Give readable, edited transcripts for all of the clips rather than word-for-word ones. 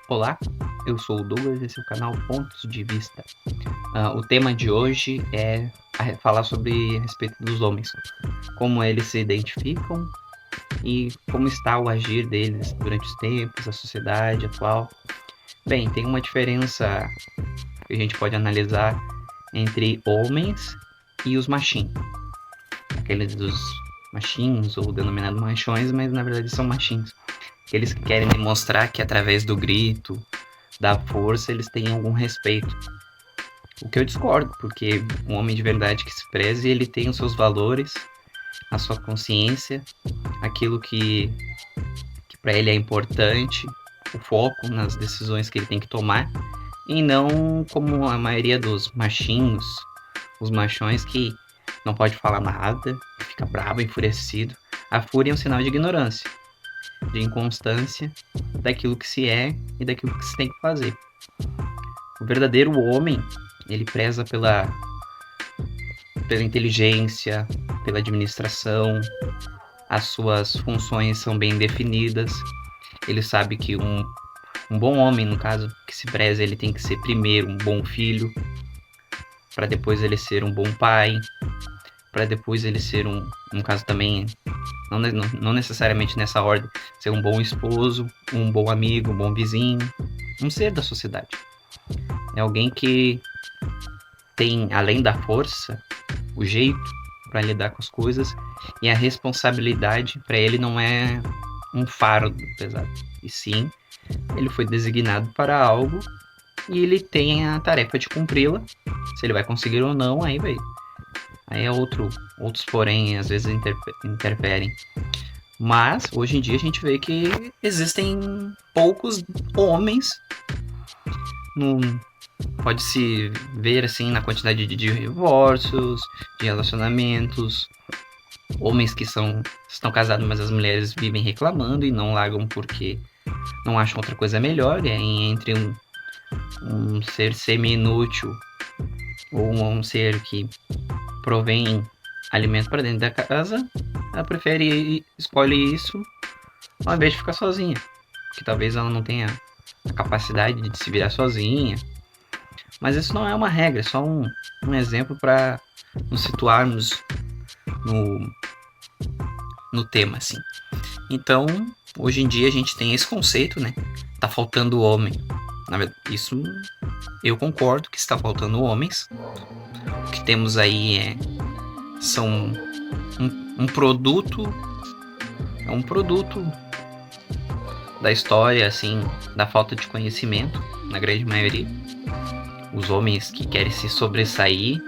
Olá, eu sou o Douglas, esse é o canal Pontos de Vista. O tema de hoje é falar sobre a respeito dos homens, como eles se identificam e como está o agir deles durante os tempos, a sociedade atual. Bem, tem uma diferença que a gente pode analisar entre homens e os machinhos. Aqueles dos machinhos ou denominados machões, mas na verdade são machinhos. Aqueles que querem demonstrar que através do grito, da força, eles têm algum respeito. O que eu discordo, porque um homem de verdade que se preze, ele tem os seus valores, a sua consciência, aquilo que para ele é importante, o foco nas decisões que ele tem que tomar, e não como a maioria dos machinhos, os machões que não pode falar nada, fica bravo, enfurecido. A fúria é um sinal de ignorância, de inconstância daquilo que se é e daquilo que se tem que fazer. O verdadeiro homem, ele preza pela inteligência, pela administração, as suas funções são bem definidas. Ele sabe que um bom homem, no caso, que se preza, ele tem que ser primeiro um bom filho, para depois ele ser um bom pai, para depois ele ser no caso também, não necessariamente nessa ordem, ser um bom esposo, um bom amigo, um bom vizinho, um ser da sociedade. É alguém que tem, além da força, o jeito para lidar com as coisas, e a responsabilidade para ele não é um fardo pesado, e sim, ele foi designado para algo e ele tem a tarefa de cumpri-la. Se ele vai conseguir ou não, aí é outros porém às vezes interferem. Mas hoje em dia a gente vê que existem poucos homens no, pode-se ver assim na quantidade de divórcios, de relacionamentos, homens que estão casados, mas as mulheres vivem reclamando e não largam porque não acham outra coisa melhor. E aí, entre um ser semi-inútil ou um ser que provém alimento para dentro da casa, ela escolhe isso ao invés de ficar sozinha, porque talvez ela não tenha a capacidade de se virar sozinha. Mas isso não é uma regra, é só um exemplo para nos situarmos no tema, assim. Então, hoje em dia a gente tem esse conceito, né? Tá faltando homem. Na verdade, isso eu concordo que está faltando homens. O que temos aí são um produto, é um produto da história, assim, da falta de conhecimento, na grande maioria. Os homens que querem se sobressair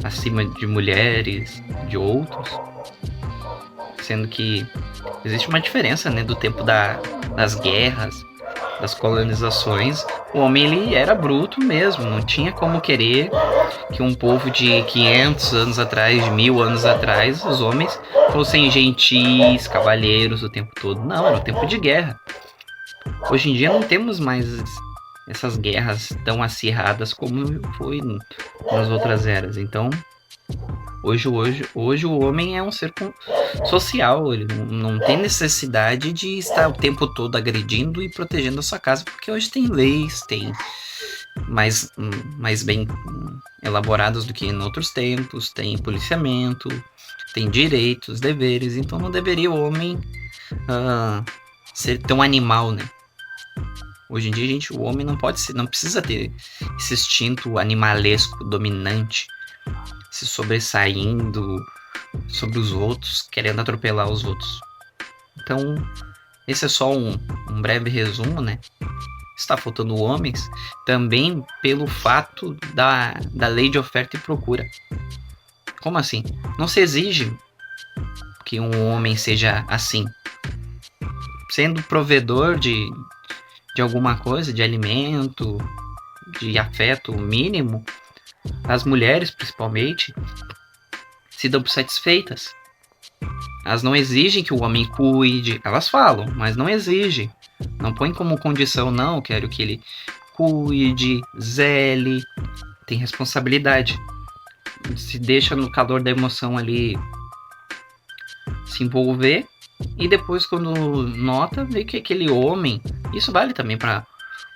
acima de mulheres, de outros, sendo que existe uma diferença, né, do tempo das guerras, das colonizações. O homem, ele era bruto mesmo, não tinha como querer que um povo de 500 anos atrás, de 1000 anos atrás, os homens fossem gentis, cavalheiros o tempo todo. Não, era o tempo de guerra. Hoje em dia não temos mais essas guerras tão acirradas como foi nas outras eras. Então, hoje o homem é um ser social, ele não tem necessidade de estar o tempo todo agredindo e protegendo a sua casa, porque hoje tem leis, tem mais bem elaboradas do que em outros tempos, tem policiamento, tem direitos, deveres, então não deveria o homem ser tão animal, né? Hoje em dia, o homem não precisa ter esse instinto animalesco, dominante, se sobressaindo sobre os outros, querendo atropelar os outros. Então, esse é só um breve resumo, né? Está faltando homens também pelo fato da lei de oferta e procura. Como assim? Não se exige que um homem seja assim. Sendo provedor de alguma coisa, de alimento, de afeto mínimo, as mulheres, principalmente, se dão por satisfeitas. Elas não exigem que o homem cuide. Elas falam, mas não exigem. Não põe como condição, não, eu quero que ele cuide, zele, tem responsabilidade. Se deixa no calor da emoção ali se envolver, e depois, quando nota, vê que aquele homem Isso vale também para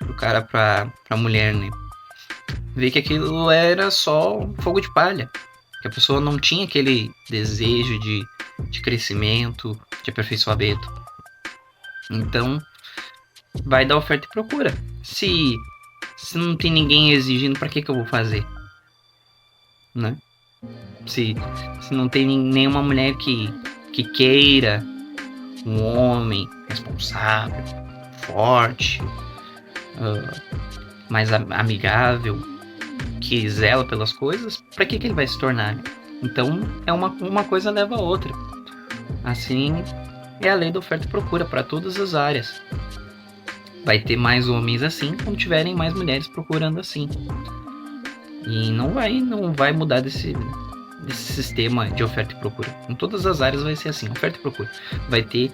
o cara, para a mulher, né? Ver que aquilo era só um fogo de palha, que a pessoa não tinha aquele desejo de crescimento, de aperfeiçoamento. Então, vai dar oferta e procura. Se não tem ninguém exigindo, para que eu vou fazer? Né? Se não tem nenhuma mulher que queira um homem responsável, forte, mais amigável, que zela pelas coisas, para que ele vai se tornar? Então, uma coisa leva a outra. Assim, é a lei da oferta e procura para todas as áreas. Vai ter mais homens assim quando tiverem mais mulheres procurando assim. E não vai mudar desse sistema de oferta e procura. Em todas as áreas vai ser assim, oferta e procura. Vai ter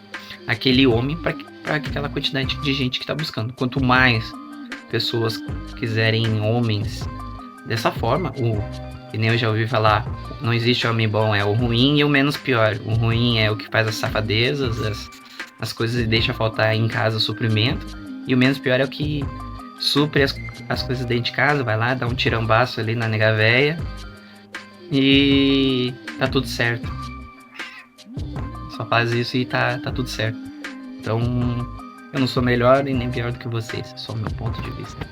aquele homem para aquela quantidade de gente que está buscando. Quanto mais pessoas quiserem homens dessa forma, que nem eu já ouvi falar, não existe homem bom, é o ruim e o menos pior. O ruim é o que faz as safadezas, as coisas e deixa faltar em casa o suprimento, e o menos pior é o que supre as coisas dentro de casa, vai lá, dá um tirambaço ali na nega véia e tá tudo certo. Só faz isso e tá tudo certo. Então, eu não sou melhor e nem pior do que vocês, só o meu ponto de vista.